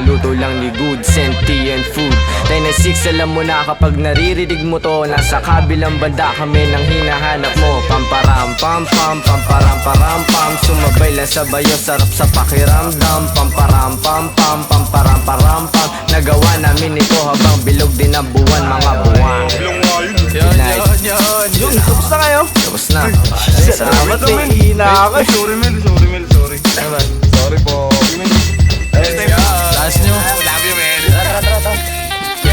luto lang ni Good Sentient Food. 996 alam mo na kapag naririnig mo to, nasa kabilang banda kami nang hinahanap mo. Pamparam pam pam, pamparam param pam, sumabay lang sa bayo, sarap sa pakiramdam. Pamparam pam pam, pamparam param pam, nagawa namin ito habang bilog din ang buwan, mga buwan. Yun, tapos na kayo? Tapos na. Salamat Salamat men. Hina ako. Sorry Mel. Sorry po. Taas nyo. Love you, man. Tara.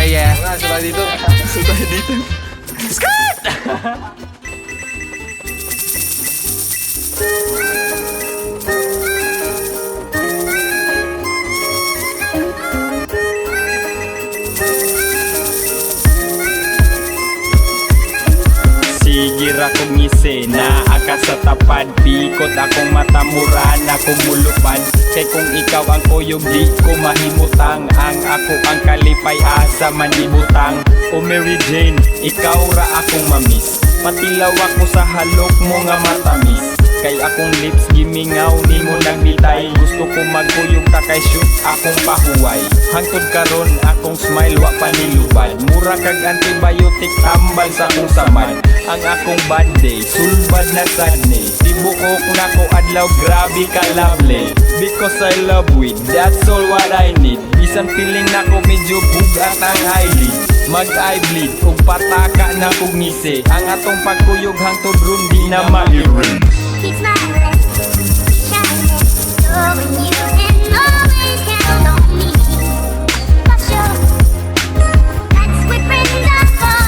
Yeah. Sila dito. Sigir akong ngisi na aka sa tapad, pikot akong matamura na kumulupad. Kay kung ikaw ang kuyog di ko mahimutang, ang ako ang kalipay asa manibutang. O Mary Jane, ikaw ra akong mamiss, patilaw ako sa halok mo nga matamis. Kay akong lips gimingaw ni mo nagbitay, gusto ko magkuyog ka kay shoot akong pahuway. Hangtod karon akong smile wa panilubad, mura kag antibiotic tambal sa akong samad. Ang akong bad day, sulbad na sadney, tibukok na ko adlaw, grabe ka lovely. Because I love weed, that's all what I need. Bisan feeling na ko medyo bugat ang eyelid, mag-eye bleed kung pataka na kong ngisi. Ang atong pagkuyog hangtod ron di na ma-erase. Keep smiling, shining, knowing you can always count on me. For sure, that's what friends are for.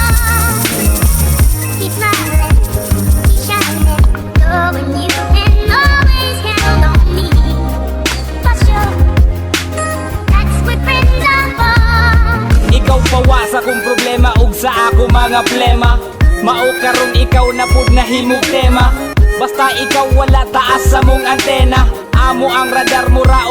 Keep smiling, shining, knowing you can always count on me. For sure, that's what friends are for. Ikaw pawa sa kong problema ug sa ako mga plema. Mao karon ikaw na pud nahimog tema. Basta ikaw wala taas sa mong antena, amo ang radar mo ra.